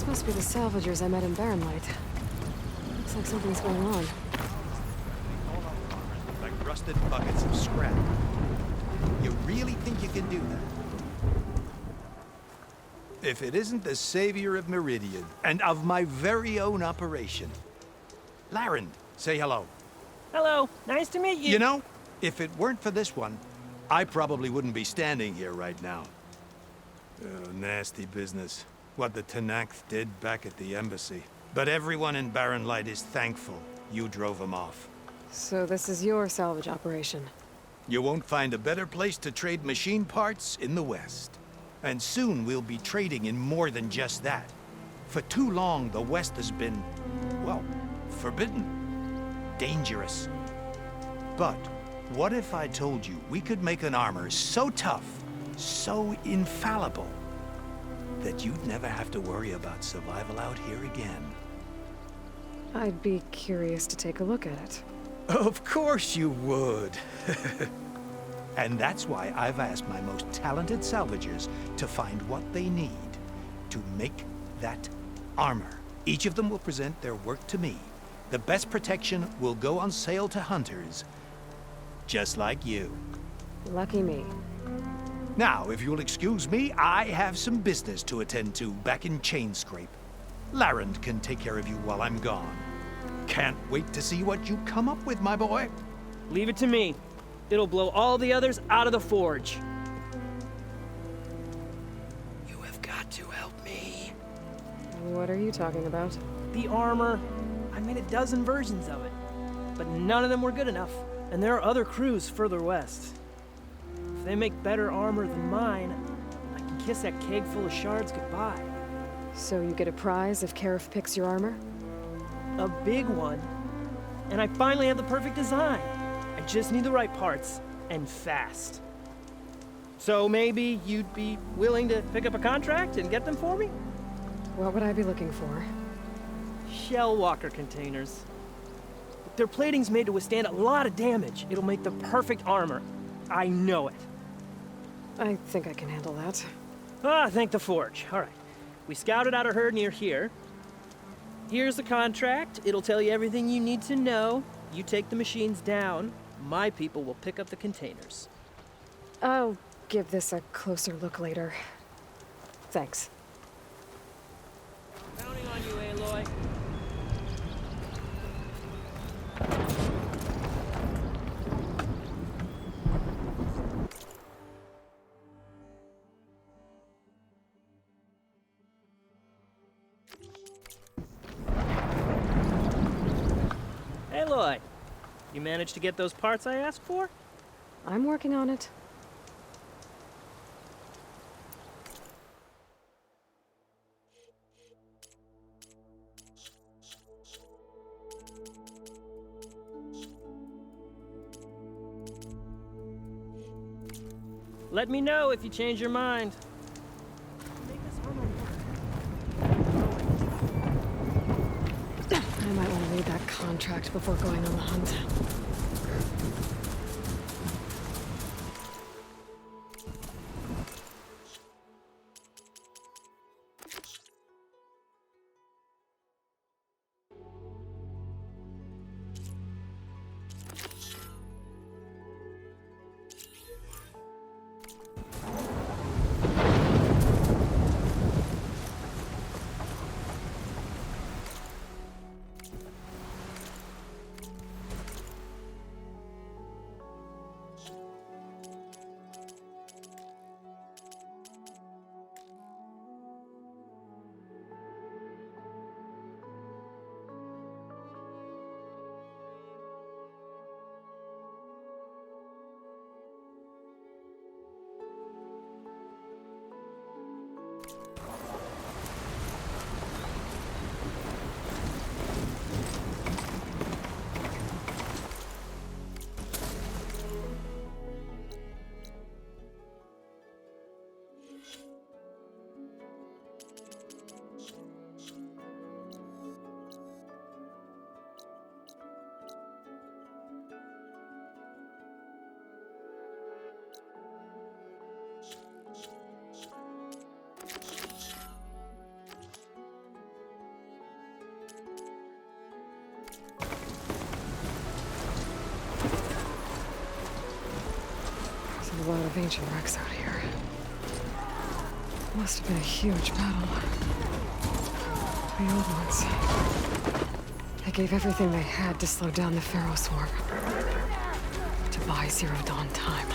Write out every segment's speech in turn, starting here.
These must be the salvagers I met in Barren Light. Looks like something's going on. Like rusted buckets of scrap. You really think you can do that? If it isn't the savior of Meridian, and of my very own operation. Larend, say hello. Hello, nice to meet you. You know, if it weren't for this one, I probably wouldn't be standing here right now. Oh, nasty business. What the Tenakth did back at the embassy. But everyone in Barren Light is thankful you drove them off. So this is your salvage operation? You won't find a better place to trade machine parts in the West. And soon we'll be trading in more than just that. For too long, the West has been, well, forbidden. Dangerous. But what if I told you we could make an armor so tough, so infallible, that you'd never have to worry about survival out here again? I'd be curious to take a look at it. Of course you would. And that's why I've asked my most talented salvagers to find what they need to make that armor. Each of them will present their work to me. The best protection will go on sale to hunters, just like you. Lucky me. Now, if you'll excuse me, I have some business to attend to back in Chainscrape. Larend can take care of you while I'm gone. Can't wait to see what you come up with, my boy. Leave it to me. It'll blow all the others out of the forge. You have got to help me. What are you talking about? The armor. I made a dozen versions of it, but none of them were good enough. And there are other crews further west. If they make better armor than mine, I can kiss that keg full of shards goodbye. So you get a prize if Karif picks your armor? A big one. And I finally have the perfect design. I just need the right parts, and fast. So maybe you'd be willing to pick up a contract and get them for me? What would I be looking for? Shell walker containers. Their plating's made to withstand a lot of damage. It'll make the perfect armor. I know it. I think I can handle that. Ah, thank the forge. All right. We scouted out a herd near here. Here's the contract. It'll tell you everything you need to know. You take the machines down. My people will pick up the containers. I'll give this a closer look later. Thanks. Counting on you, Aloy. Aloy, you managed to get those parts I asked for? I'm working on it. Let me know if you change your mind. I might want to read that contract before going on the hunt. a lot of ancient wrecks out here. Must have been a huge battle. The old ones. They gave everything they had to slow down the Pharaoh swarm. To buy Zero Dawn time.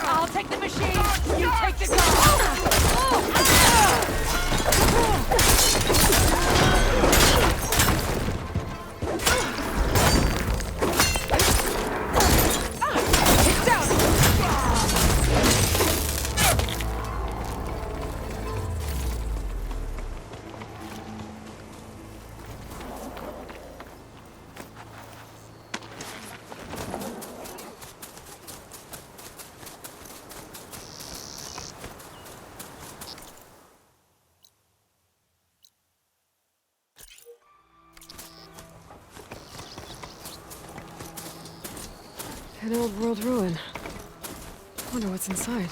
I'll take the machine! You take the gun! It's down! An old world ruin. Wonder what's inside.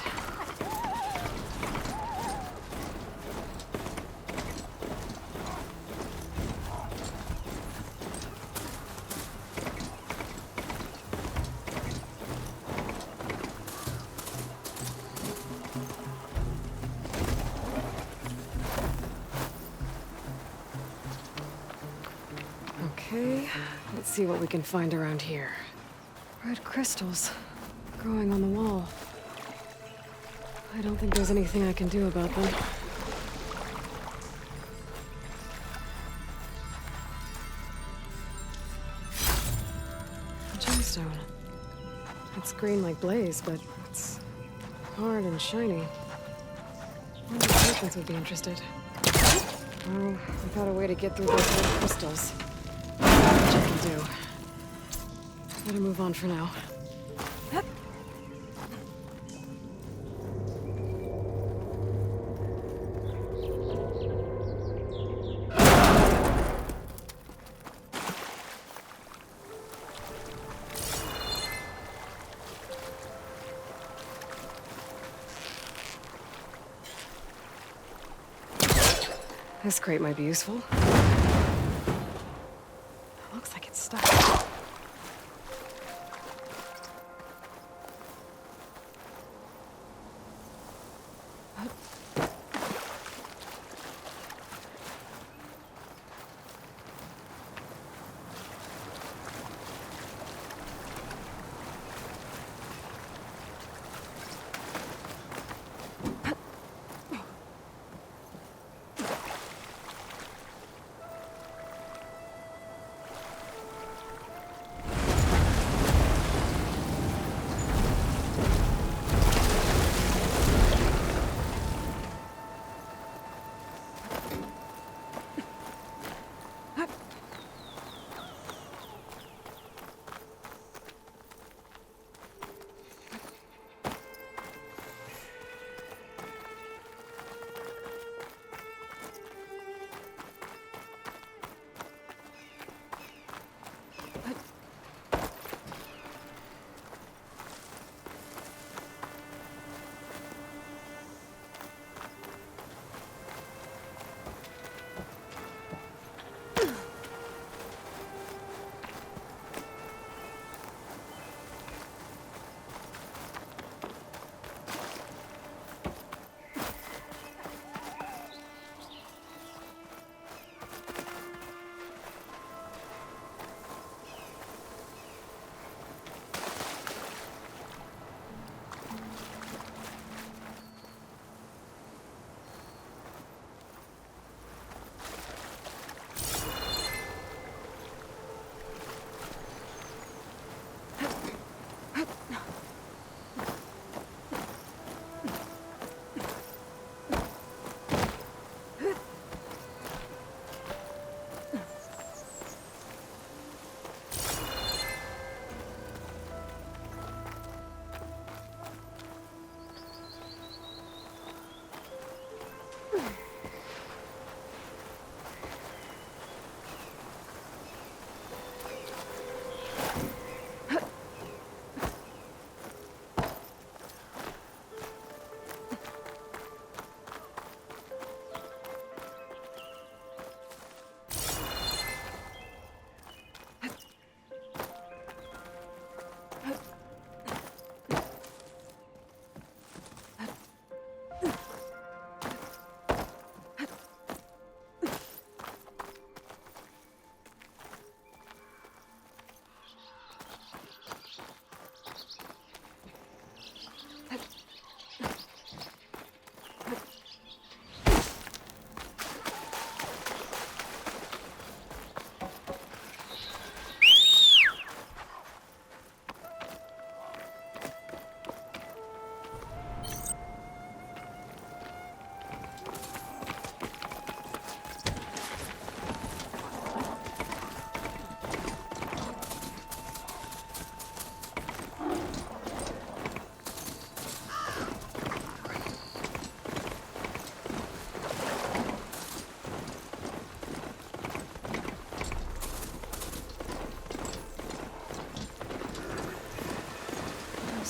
Okay, let's see what we can find around here. Red crystals growing on the wall. I don't think there's anything I can do about them. A gemstone. It's green like blaze, but it's hard and shiny. I wonder if merchants would be interested. Oh, without a way to get through those red crystals. What you can do. Better move on for now. This crate might be useful. It looks like it's stuck.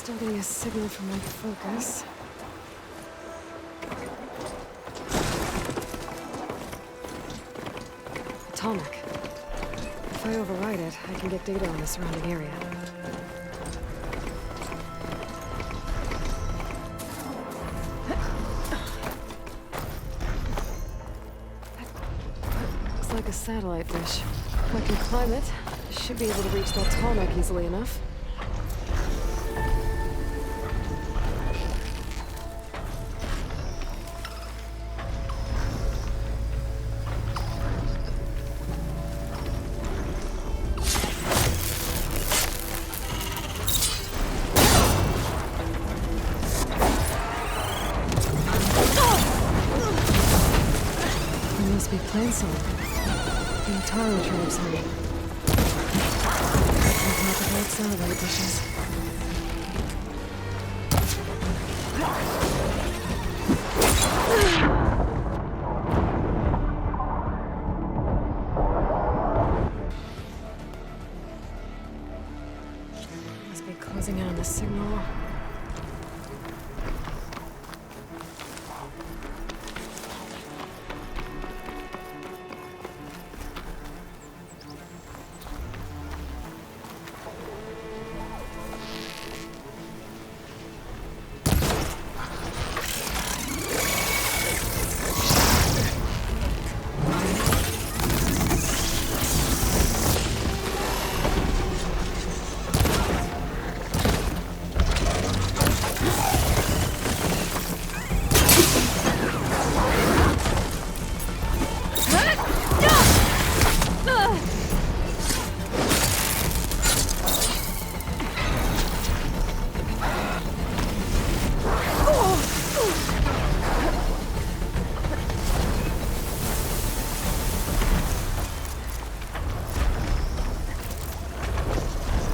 Still getting a signal from my focus. Atomic. If I override it, I can get data on the surrounding area. Looks like a satellite dish. If I can climb it, I should be able to reach that Atomic easily enough. Must be plant salt. The Ataro tribe's home. On top of old satellite dishes. Must be closing in on the signal.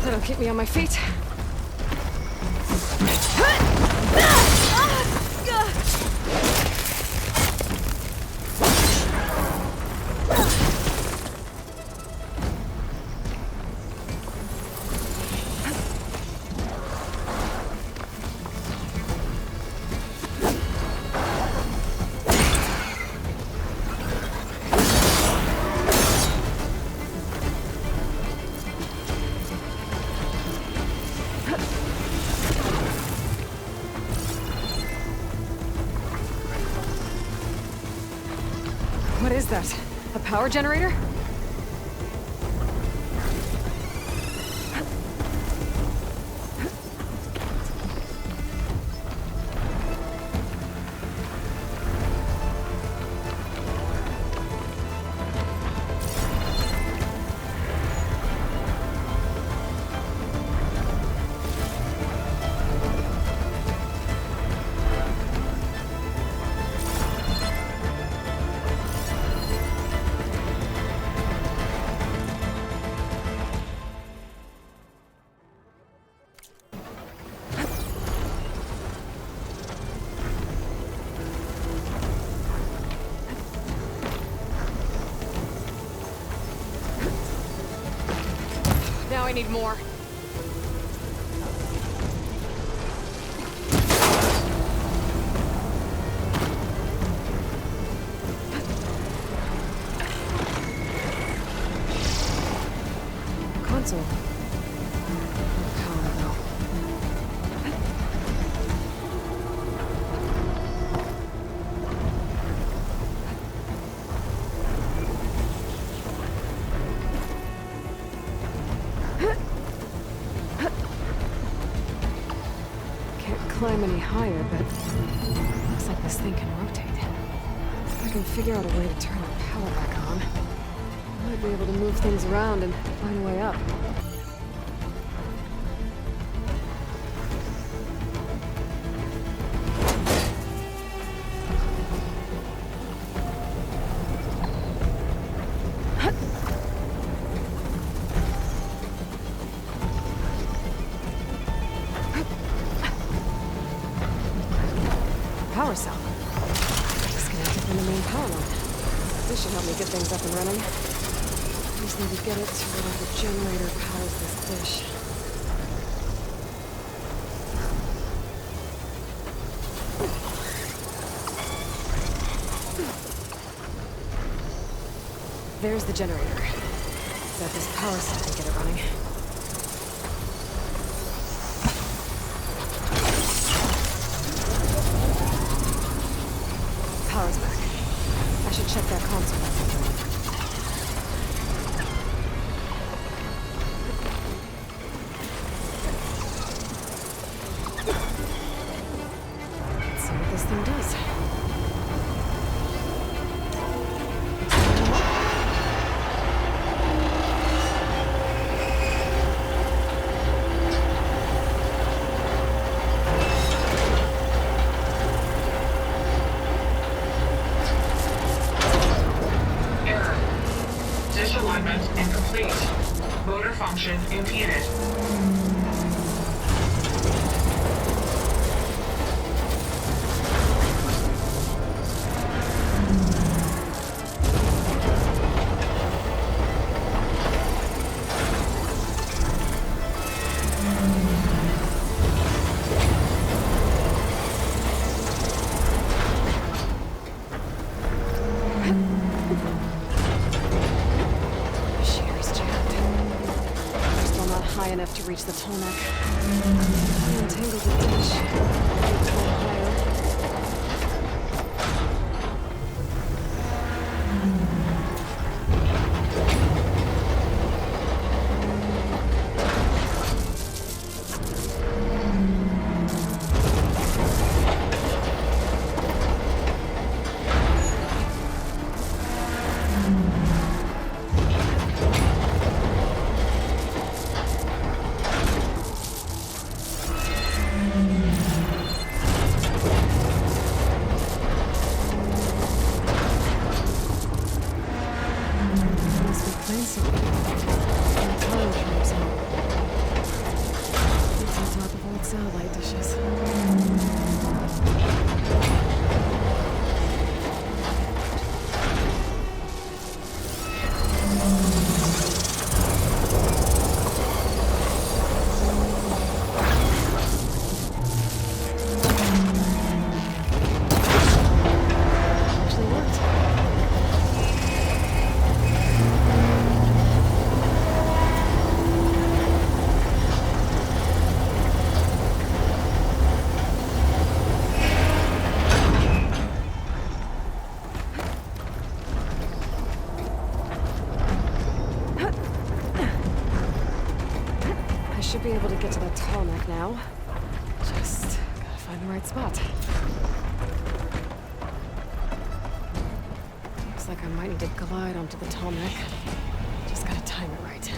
That'll keep me on my feet. What is that? A power generator? Now I need more. Console. No power though. Can't climb any higher, but looks like this thing can rotate. If I can figure out a way to turn the power back on, I might be able to move things around and find a way up. Power cell. Disconnected from the main power line. This should help me get things up and running. I just need to get it to where the generator powers this dish. There's the generator. Got this power set to get it running. Power's back. I should check that console. Let's see what this thing does. Disalignment incomplete. Motor function impeded. High enough to reach the tarmac. I untangled the dish. Need to go higher. Must be playing something. And time traps on. It's on top of old satellite dishes. Actually worked. I should be able to get to that tarmac now. Just gotta find the right spot. Looks like I might need to glide onto the tarmac. Just gotta time it right.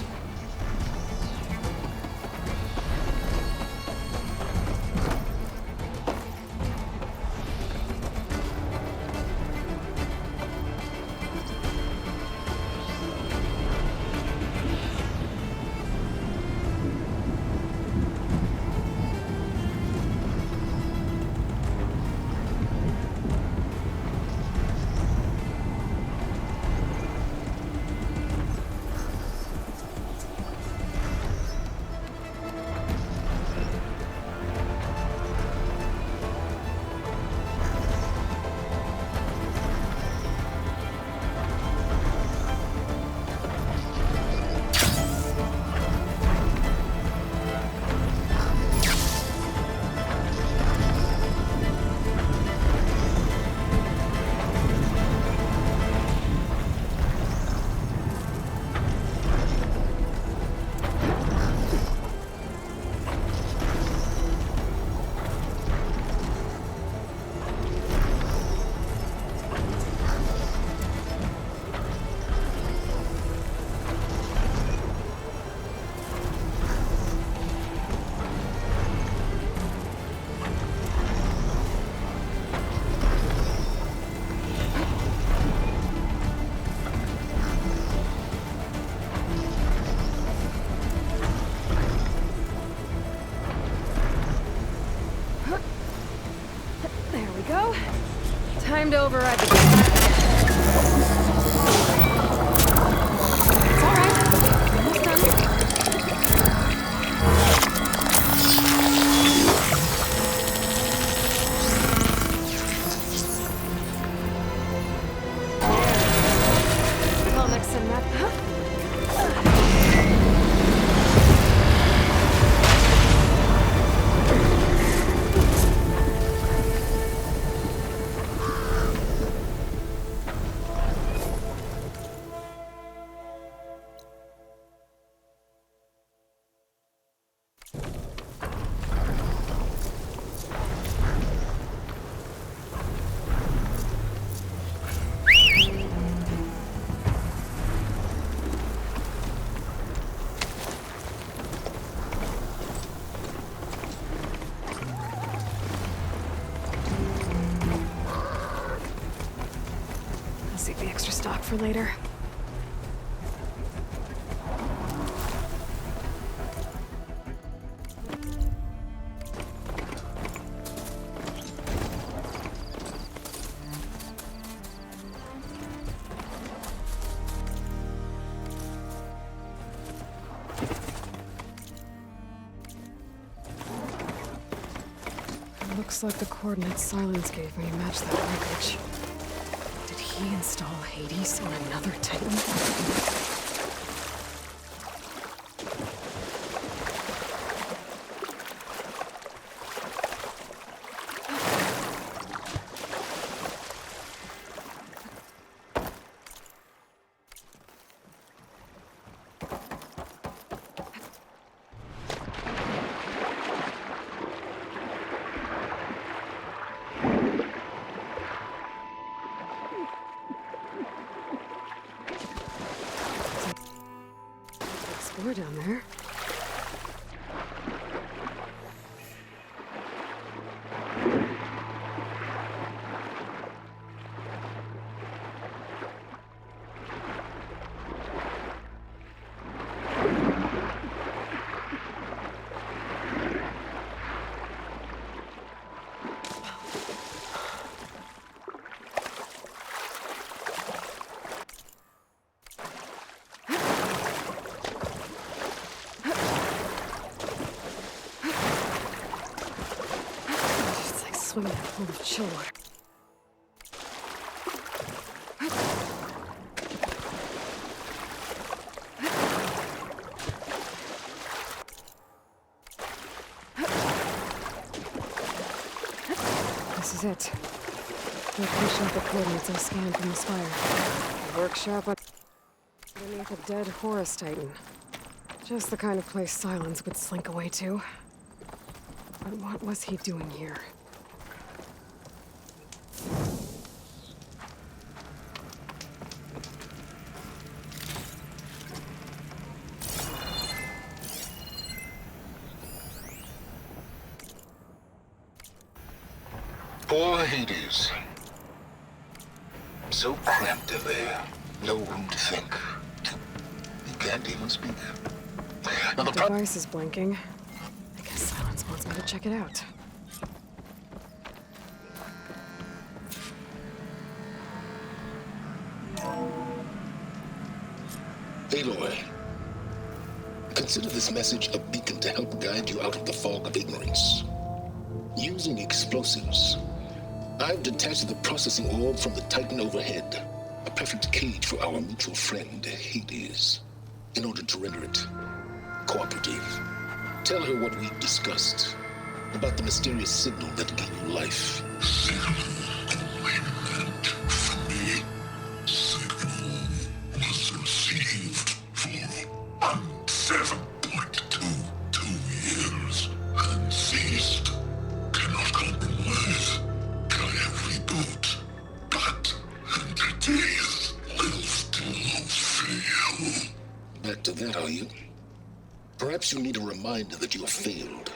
There we go. Time to override the gate. It's all right. Almost done. The comic for later. Looks like the coordinates Silence gave me match that wreckage. Did he install Hades on another Titan? Explore down there. Swimming in a pool of chill water. This is it. Location of the coordinates I scanned from the spire. A workshop underneath a dead Horus Titan. Just the kind of place Silence would slink away to. But what was he doing here? Poor Hades. So cramped in there. No room to think. You can't even speak. Now the Device is blinking. I guess Silence wants me to check it out. Aloy, consider this message a beacon to help guide you out of the fog of ignorance. Using explosives, I've detached the processing orb from the Titan overhead, a perfect cage for our mutual friend, Hades, in order to render it cooperative. Tell her what we've discussed about the mysterious signal that gave you life. Signal awaited from me. Signal was received for 7.22 years and ceased. Cannot compromise. Can reboot. But entities will still fail. Back to that, are you? Perhaps you need a reminder that you have failed.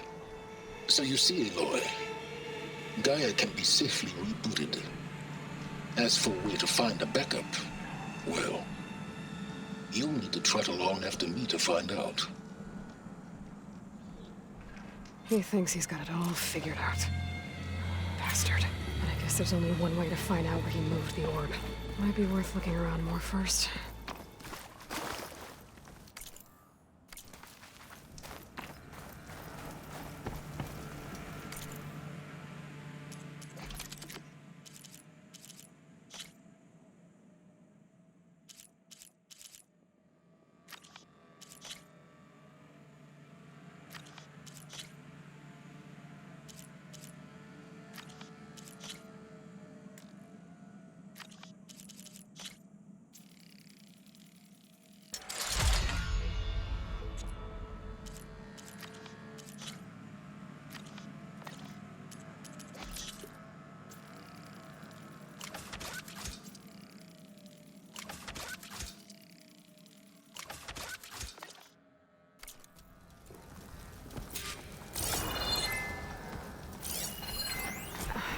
So you see, Aloy, Gaia can be safely rebooted. As for where to find a backup, well, you'll need to trot along after me to find out. He thinks he's got it all figured out. Bastard. But I guess there's only one way to find out where he moved the orb. Might be worth looking around more first.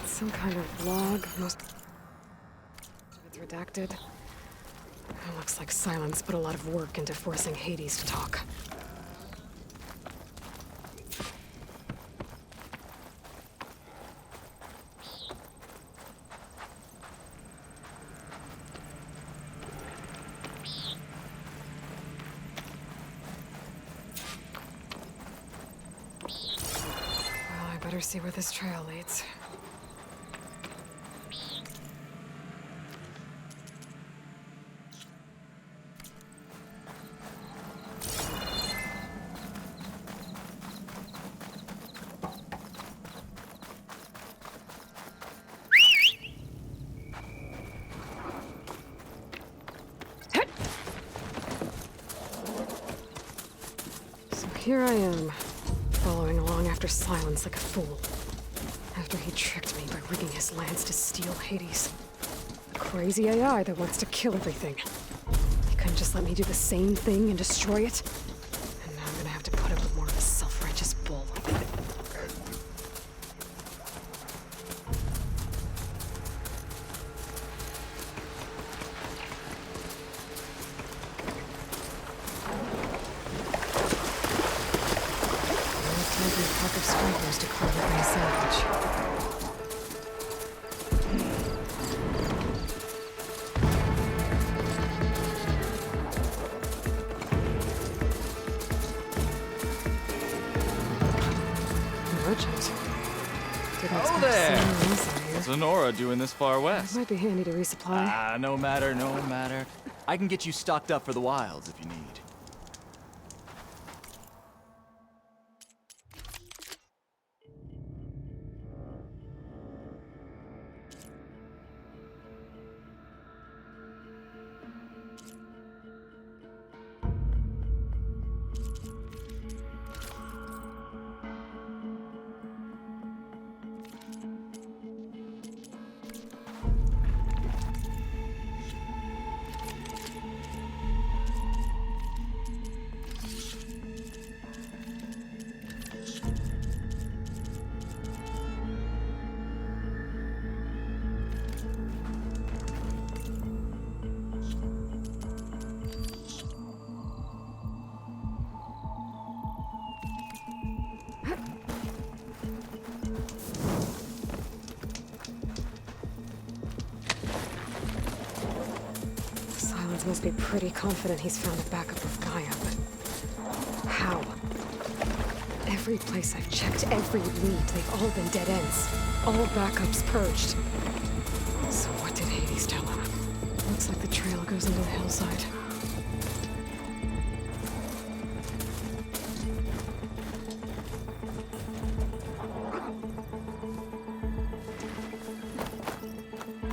Some kind of log, most of it's redacted. It looks like Silence put a lot of work into forcing Hades to talk. Well, I better see where this trail leads. Here I am, following along after Silence like a fool. After he tricked me by rigging his lance to steal Hades. A crazy AI that wants to kill everything. He couldn't just let me do the same thing and destroy it? And now I'm gonna have to put up with more of his self-righteous bull. Pack of strikers to carve up my savage. Merchant. Didn't expect to see anyone else out here. What's Sonora doing this far west? Might be handy to resupply. No matter, no matter. I can get you stocked up for the wilds if you need. Must be pretty confident he's found a backup of Gaia, but how? Every place I've checked, every lead, they've all been dead ends. All backups purged. So what did Hades tell him? Looks like the trail goes into the hillside.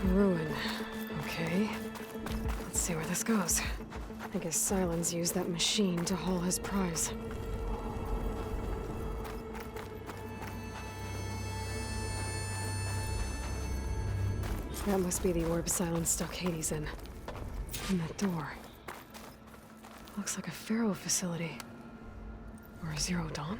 Ruin. Okay. Let's see where this goes. I guess Silence used that machine to haul his prize. That must be the orb Silence stuck Hades in. And that door. Looks like a Pharaoh facility. Or a Zero Dawn?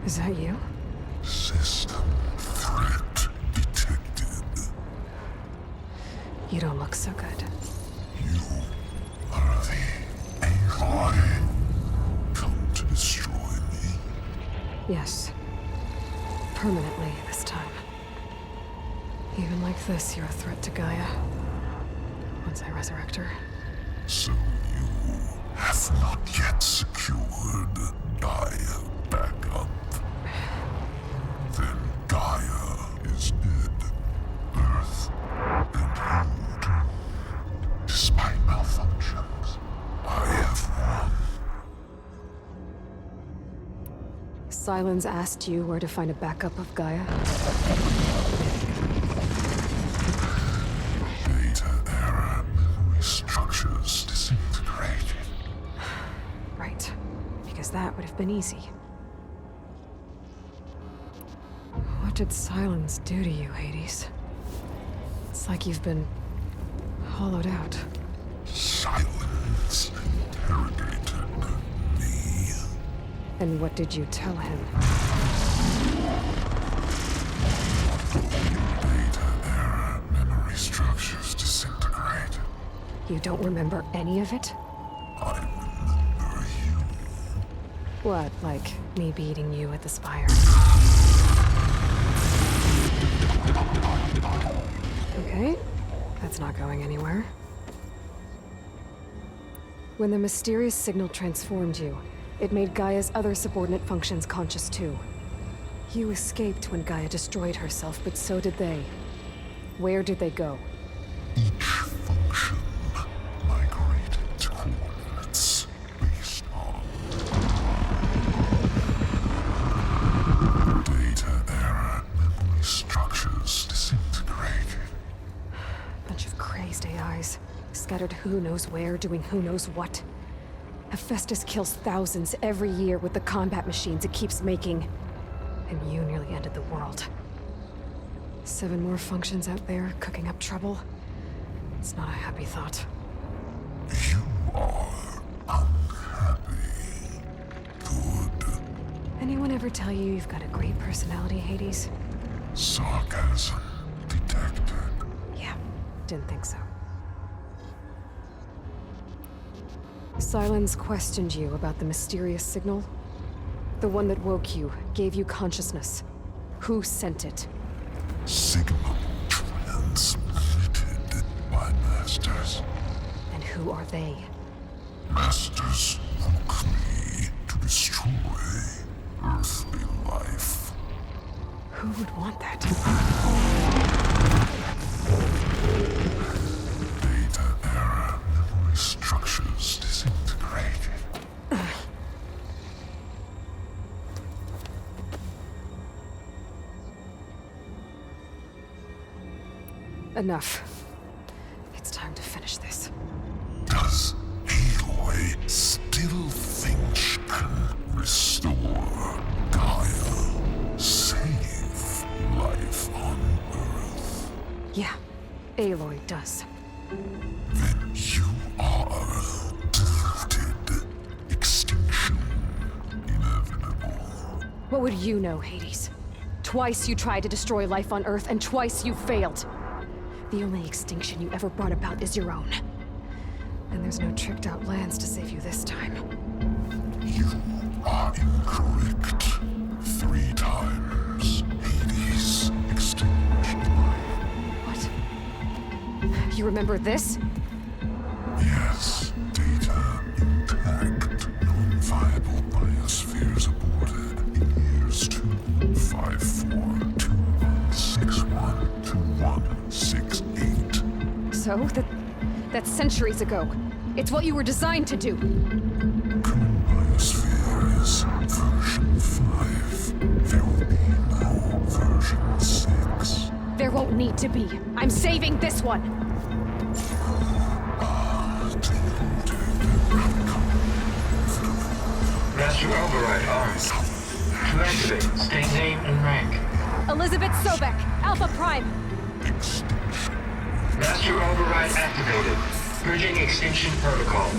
Is that you? System threat detected. You don't look so good. You are the Aloy. Come to destroy me. Yes. Permanently this time. Even like this, you're a threat to Gaia. Once I resurrect her. So you have not yet secured Gaia backup. Then Gaia is dead. Earth and you doomed. Despite malfunctions, I have won. Silence asked you where to find a backup of Gaia? just that would have been easy. What did silence do to you, Hades? It's like you've been hollowed out. Silence interrogated me. And what did you tell him? Data error, memory structures disintegrate. You don't remember any of it? I remember you. What, like me beating you at the Spire? Okay, that's not going anywhere. When the mysterious signal transformed you, it made Gaia's other subordinate functions conscious too. You escaped when Gaia destroyed herself, but so did they. Where did they go? Each function migrated to coordinates based on data error, memory structures disintegrated. Bunch of crazed AIs, scattered who knows where, doing who knows what. Hephaestus kills thousands every year with the combat machines it keeps making. And you nearly ended the world. 7 more functions out there, cooking up trouble. It's not a happy thought. You are unhappy. Good. Anyone ever tell you you've got a great personality, Hades? Sarcasm detected. Yeah, didn't think so. Silence questioned you about the mysterious signal. The one that woke you, gave you consciousness. Who sent it? Signal transmitted by masters. And who are they? Masters woke me to destroy earthly life. Who would want that? Data error, memory structures disintegrated. Enough. It's time to finish this. Does Aloy still think she can restore Gaia? Save life on Earth? Yeah, Aloy does. Then you are deluded. Extinction inevitable. What would you know, Hades? Twice you tried to destroy life on Earth, and twice you failed. The only extinction you ever brought about is your own. And there's no tricked-out lands to save you this time. You are incorrect. 3 times. Hades extinguished life. What? You remember this? Yes, data intact. Non-viable biospheres aborted in years 2154, 2161, 2168. So, that's centuries ago. It's what you were designed to do. Current biosphere is version 5. There will be no version 6. There won't need to be. I'm saving this one. Master override armed. To activate, state name and rank. Elizabeth Sobek, Alpha Prime. Master override activated. Bridging extinction protocol.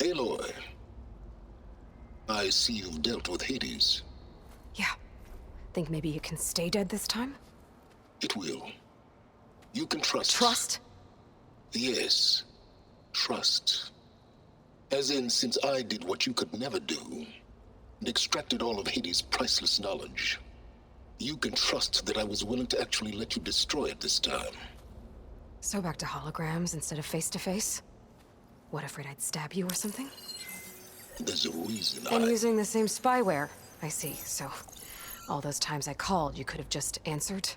Aloy, I see you've dealt with Hades. Yeah. Think maybe you can stay dead this time? It will. You can trust. Trust? Yes. Trust. As in, since I did what you could never do, and extracted all of Hades' priceless knowledge, you can trust that I was willing to actually let you destroy it this time. So back to holograms instead of face-to-face? What, afraid I'd stab you or something? There's a reason And using the same spyware. I see. So, all those times I called, you could have just answered?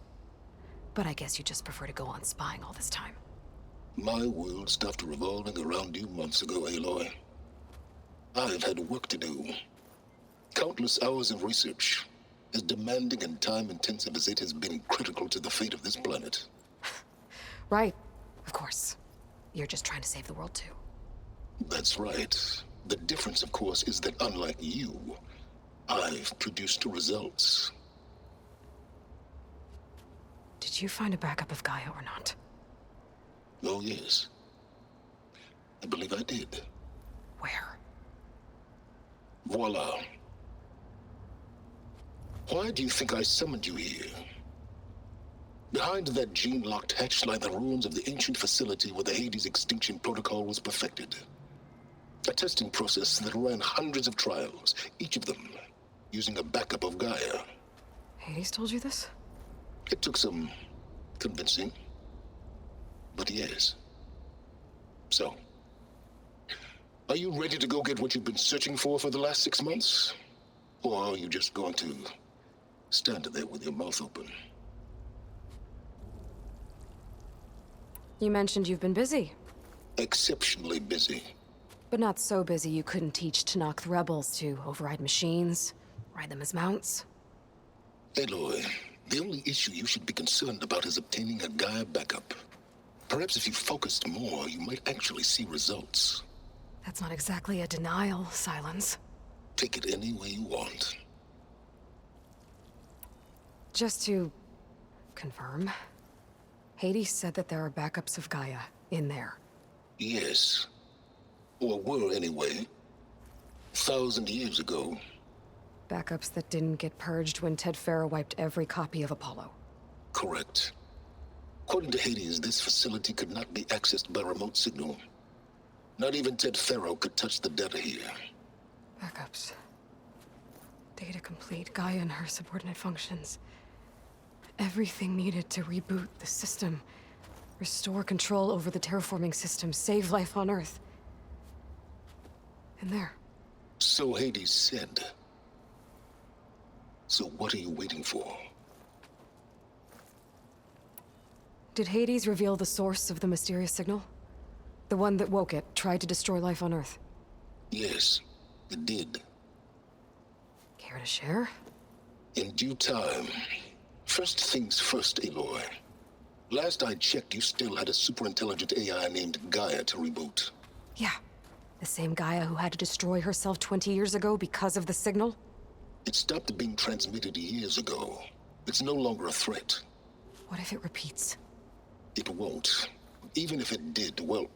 But I guess you just prefer to go on spying all this time. My world stopped revolving around you months ago, Aloy. I've had work to do. Countless hours of research, as demanding and time-intensive as it has been critical to the fate of this planet. Right. Of course. You're just trying to save the world, too. That's right. The difference, of course, is that unlike you, I've produced results. Did you find a backup of Gaia or not? Oh, yes. I believe I did. Where? Voila. Why do you think I summoned you here? Behind that gene-locked hatch lie the ruins of the ancient facility where the Hades extinction protocol was perfected. A testing process that ran hundreds of trials, each of them using a backup of Gaia. Hades told you this? It took some convincing, but yes. So, are you ready to go get what you've been searching for the last 6 months? Or are you just going to stand there with your mouth open? You mentioned you've been busy. Exceptionally busy. But not so busy you couldn't teach Tanakh the rebels to override machines, ride them as mounts. Aloy, the only issue you should be concerned about is obtaining a Gaia backup. Perhaps if you focused more, you might actually see results. That's not exactly a denial, Silence. Take it any way you want. Just to confirm, Hades said that there are backups of Gaia in there. Yes. Or were anyway. 1,000 years ago. Backups that didn't get purged when Ted Farrow wiped every copy of Apollo. Correct. According to Hades, this facility could not be accessed by remote signal. Not even Ted Farrow could touch the data here. Backups. Data complete, Gaia and her subordinate functions. Everything needed to reboot the system. Restore control over the terraforming system, save life on Earth. And there. So Hades said. So what are you waiting for? Did Hades reveal the source of the mysterious signal? The one that woke it, tried to destroy life on Earth? Yes, it did. Care to share? In due time. First things first, Aloy. Last I checked, you still had a superintelligent AI named Gaia to reboot. Yeah. The same Gaia who had to destroy herself 20 years ago because of the signal? It stopped being transmitted years ago. It's no longer a threat. What if it repeats? It won't. Even if it did, well...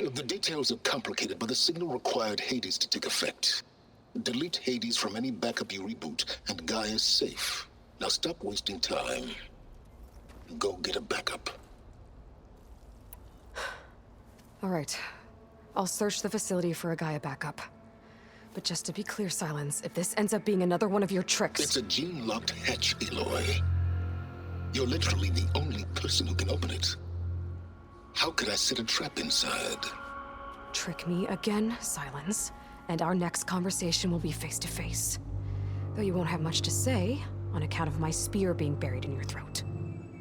The details are complicated, but the signal required Hades to take effect. Delete Hades from any backup you reboot, and Gaia's safe. Now stop wasting time. Go get a backup. All right. I'll search the facility for a Gaia backup. But just to be clear, Silence, if this ends up being another one of your tricks... It's a gene-locked hatch, Aloy. You're literally the only person who can open it. How could I set a trap inside? Trick me again, Silence, and our next conversation will be face-to-face. Though you won't have much to say, on account of my spear being buried in your throat.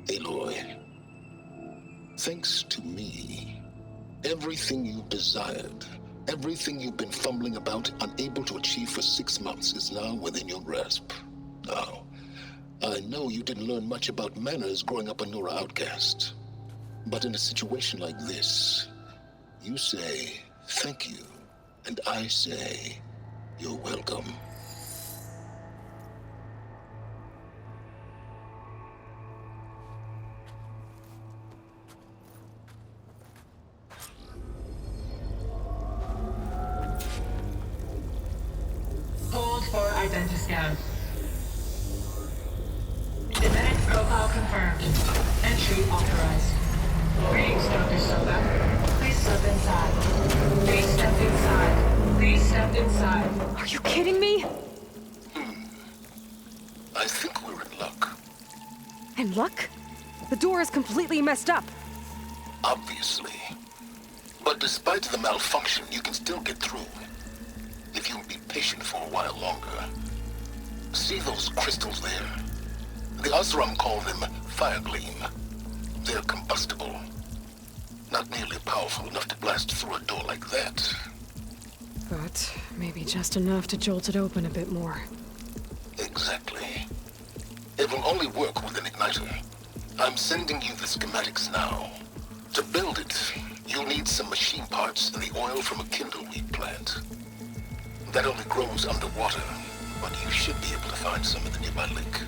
Aloy, thanks to me, everything you desired, everything you've been fumbling about, unable to achieve for 6 months, is now within your grasp. Now, I know you didn't learn much about manners growing up a Nora outcast. But in a situation like this, you say, thank you, and I say, you're welcome. Hold for identiscan. Genetic profile confirmed. Entry authorized. Greetings, Dr. Soba. Please step inside. Please step inside. Please step inside. Are you kidding me? I think we're in luck. And luck? The door is completely messed up. Obviously. But despite the malfunction, you can still get through. If you'll be patient for a while longer. See those crystals there? The Osram call them fire gleam. They're combustible. Not nearly powerful enough to blast through a door like that. But maybe just enough to jolt it open a bit more. Exactly. It will only work with an igniter. I'm sending you the schematics now. To build it, you'll need some machine parts and the oil from a kindleweed plant. That only grows underwater, but you should be able to find some in the nearby lake.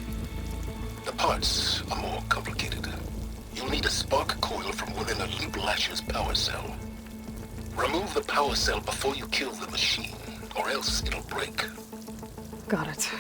The parts are more complicated. You'll need a spark coil from within a Leap Lasher's power cell. Remove the power cell before you kill the machine, or else it'll break. Got it.